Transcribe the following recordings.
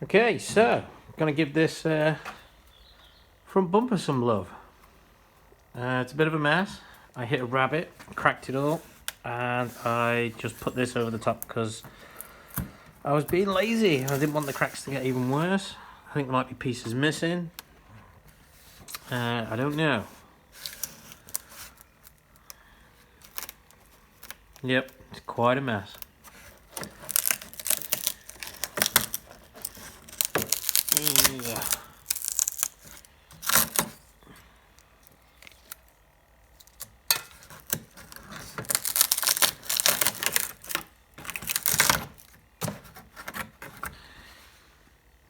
Okay, so gonna give this front bumper some love. It's a bit of a mess. I hit a rabbit, cracked it all, and I just put this over the top because I was being lazy. I didn't want the cracks to get even worse. I think there might be pieces missing. I don't know. Yep, it's quite a mess. Yeah.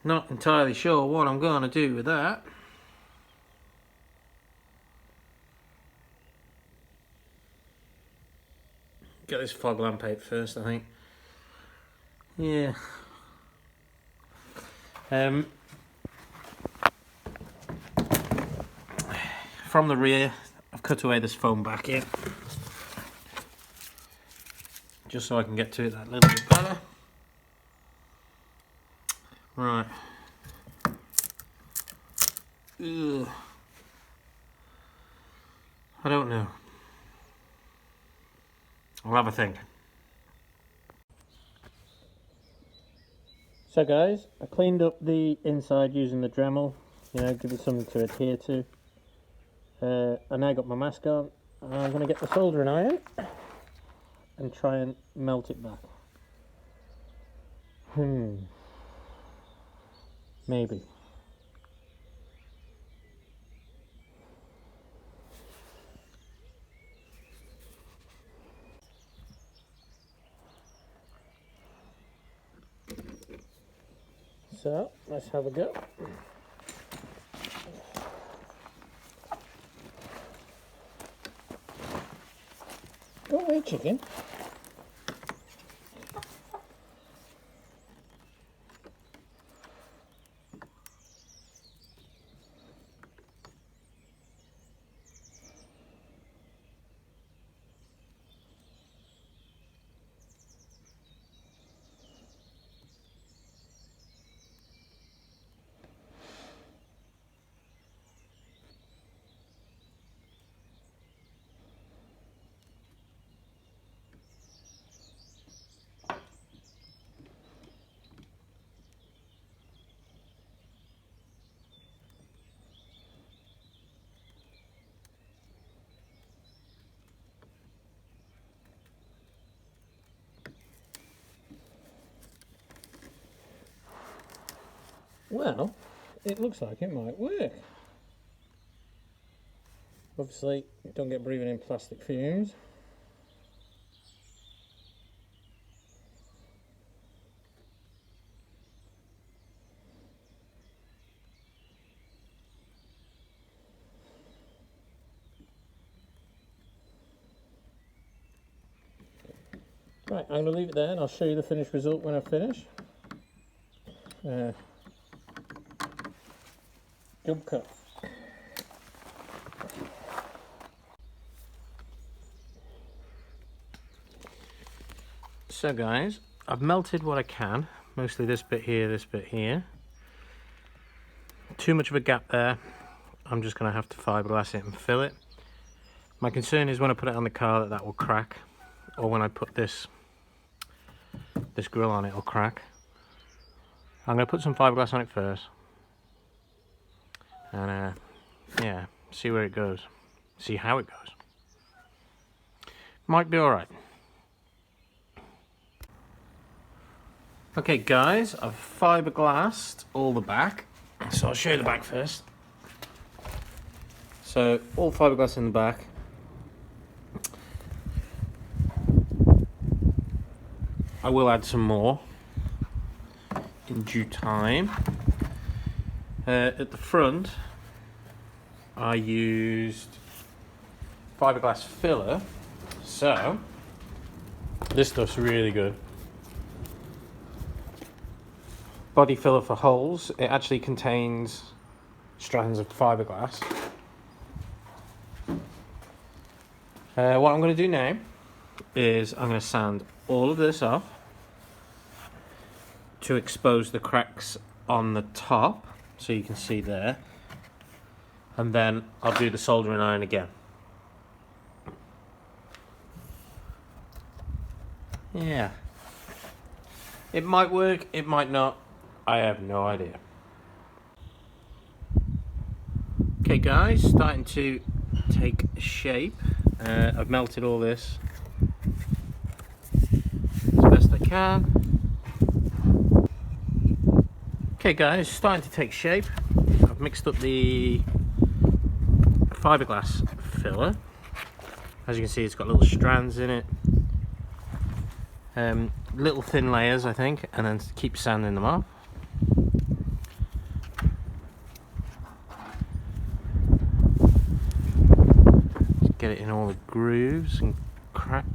Not entirely sure what I'm going to do with that. Get this fog lamp out first, I think. Yeah. From the rear, I've cut away this foam back in, just so I can get to it that little bit better. Right. Ugh. I don't know. I'll have a think. So guys, I cleaned up the inside using the Dremel, give it something to adhere to. I now got my mask on. I'm going to get the soldering iron and try and melt it back. Maybe. So, let's have a go. Go away, chicken. Well, it looks like it might work. Obviously, don't get breathing in plastic fumes. Right, I'm going to leave it there and I'll show you the finished result when I finish. Jump cut. So guys, I've melted what I can, mostly this bit here. Too much of a gap there, I'm just going to have to fiberglass it and fill it. My concern is when I put it on the car that will crack, or when I put this grill on, it'll crack. I'm going to put some fiberglass on it first, and yeah, see where it goes, see how it goes. Might be alright. Okay guys, I've fiberglassed all the back, so I'll show you the back first. So all fiberglass in the back. I will add some more in due time. At the front, I used fiberglass filler, so this stuff's really good. Body filler for holes. It actually contains strands of fiberglass. What I'm going to do now is I'm going to sand all of this off to expose the cracks on the top, so you can see there, and then I'll do the soldering iron again. Yeah, it might work, it might not, I have no idea. Okay guys, starting to take shape. I've melted all this as best I can. Okay guys, starting to take shape. I've mixed up the fiberglass filler. As you can see, it's got little strands in it. Little thin layers, I think, and then keep sanding them off. Get it in all the grooves and cracks.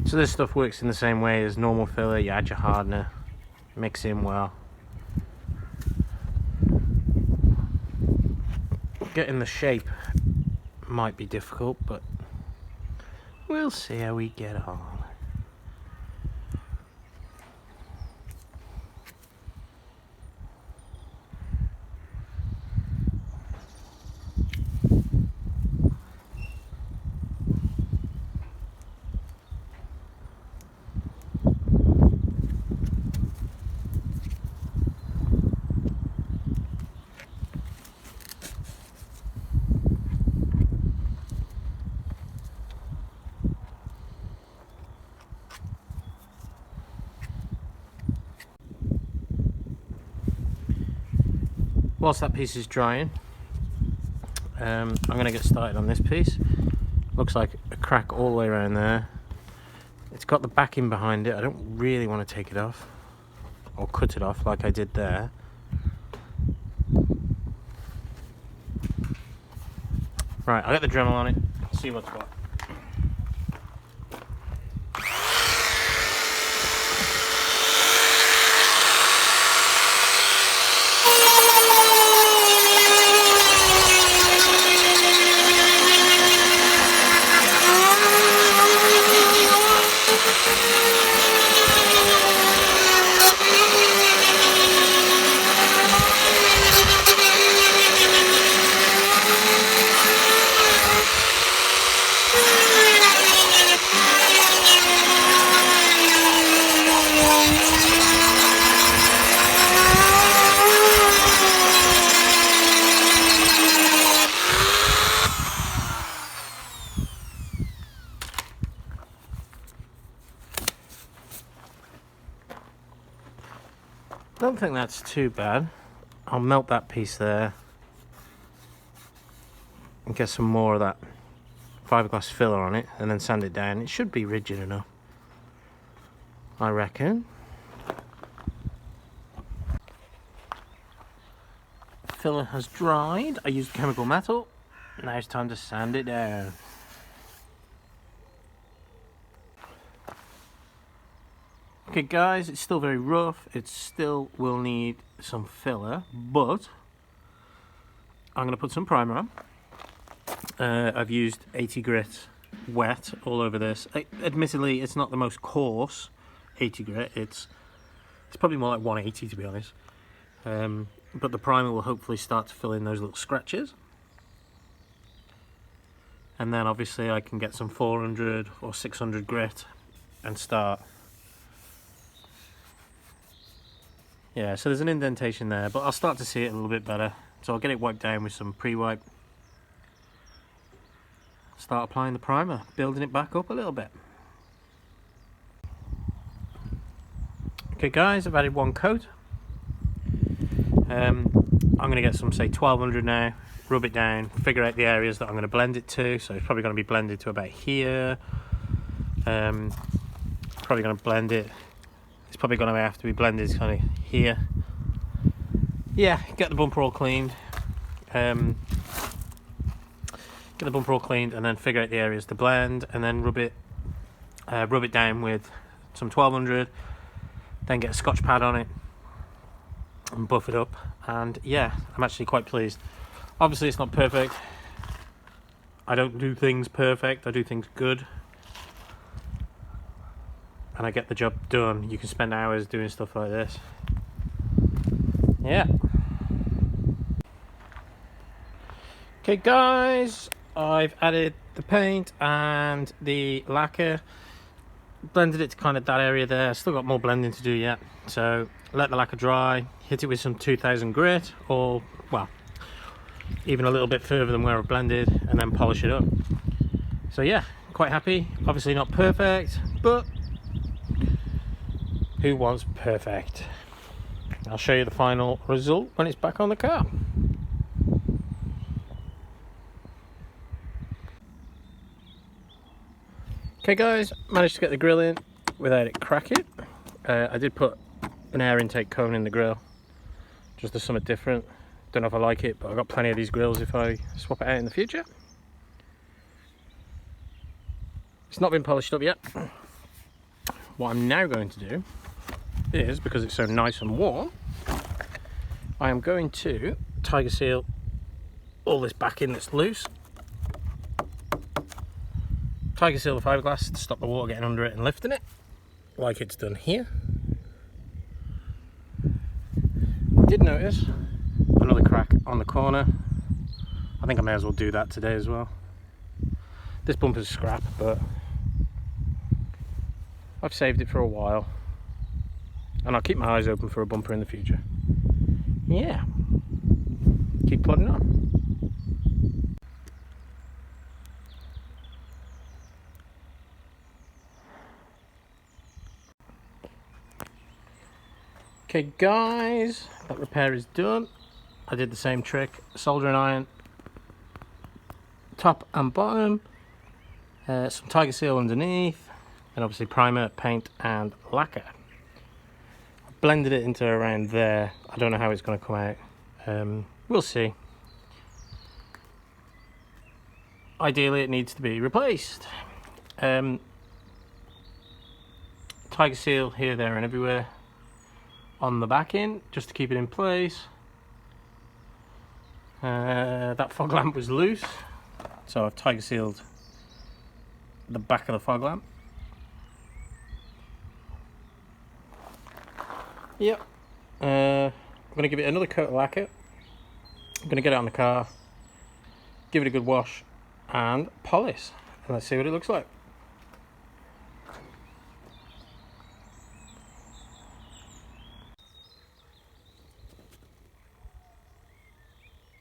So this stuff works in the same way as normal filler. You add your hardener, mix in well. Getting the shape might be difficult, but we'll see how we get on. Whilst that piece is drying, I'm going to get started on this piece. Looks like a crack all the way around there. It's got the backing behind it. I don't really want to take it off or cut it off like I did there. Right, I'll get the Dremel on it, see what's what. Don't think that's too bad. I'll melt that piece there and get some more of that fiberglass filler on it and then sand it down. It should be rigid enough, I reckon. Filler has dried. I used chemical metal. Now it's time to sand it down. Okay guys, it's still very rough. It still will need some filler, but I'm going to put some primer on. I've used 80 grit wet all over this. Admittedly, it's not the most coarse 80 grit. It's probably more like 180 to be honest. But the primer will hopefully start to fill in those little scratches. And then obviously I can get some 400 or 600 grit and start. Yeah, so there's an indentation there, but I'll start to see it a little bit better. So I'll get it wiped down with some pre-wipe. Start applying the primer, building it back up a little bit. Okay guys, I've added one coat. I'm going to get some, say 1200 now, rub it down, figure out the areas that I'm going to blend it to. So it's probably going to be blended to about here. Probably going to blend it It's probably going to have to be blended kind of here. Yeah, get the bumper all cleaned. Get the bumper all cleaned and then figure out the areas to blend, and then rub it down with some 1200, then get a Scotch pad on it and buff it up. And yeah, I'm actually quite pleased. Obviously it's not perfect. I don't do things perfect, I do things good, and I get the job done. You can spend hours doing stuff like this. Yeah. Okay guys, I've added the paint and the lacquer, blended it to kind of that area there. Still got more blending to do yet, so let the lacquer dry, hit it with some 2000 grit, or well, even a little bit further than where I've blended, and then polish it up. So yeah, quite happy. Obviously not perfect, but who wants perfect? I'll show you the final result when it's back on the car. Okay guys, managed to get the grill in without it cracking. I did put an air intake cone in the grill, just as something different. Don't know if I like it, but I've got plenty of these grills if I swap it out in the future. It's not been polished up yet. What I'm now going to do is, because it's so nice and warm, I am going to tiger seal all this back in that's loose. Tiger seal the fiberglass to stop the water getting under it and lifting it, like it's done here. Did notice another crack on the corner. I think I may as well do that today as well. This bumper's scrap, but I've saved it for a while, and I'll keep my eyes open for a bumper in the future. Yeah, keep plodding on. Okay guys, that repair is done. I did the same trick, soldering iron top and bottom, some tiger seal underneath, and obviously primer, paint and lacquer. I blended it into around there. I don't know how it's going to come out. We'll see. Ideally it needs to be replaced. Tiger seal here, there and everywhere on the back end, just to keep it in place. That fog lamp was loose, so I've tiger sealed the back of the fog lamp. Yep. I'm going to give it another coat of lacquer. I'm going to get it on the car, give it a good wash and polish, and let's see what it looks like.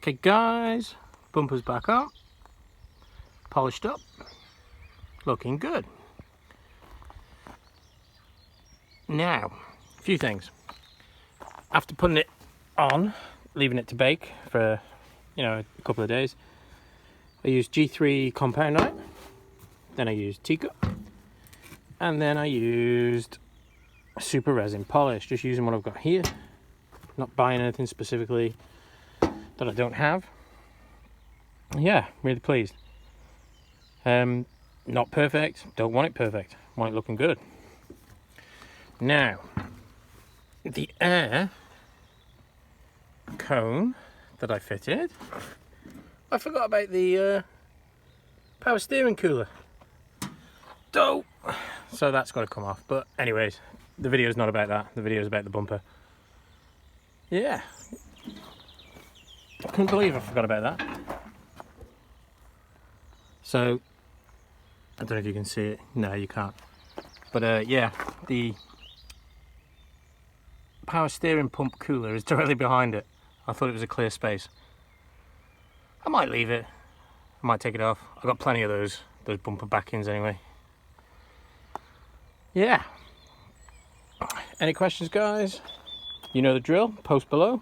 Okay guys, bumper's back on, polished up, looking good. Now, a few things. After putting it on, leaving it to bake for, a couple of days, I used G3 compound night, then I used teacup, and then I used super resin polish, just using what I've got here, not buying anything specifically that I don't have. Yeah, really pleased. Not perfect, don't want it perfect, want it looking good. Now, the air cone that I fitted, I forgot about the power steering cooler. Dope! So that's got to come off, but anyways, the video's not about that, the video's about the bumper. Yeah. I couldn't believe I forgot about that. So, I don't know if you can see it. No, you can't. But yeah, the power steering pump cooler is directly behind it. I thought it was a clear space. I might leave it. I might take it off. I've got plenty of those bumper backings anyway. Yeah. Any questions, guys? You know the drill. Post below.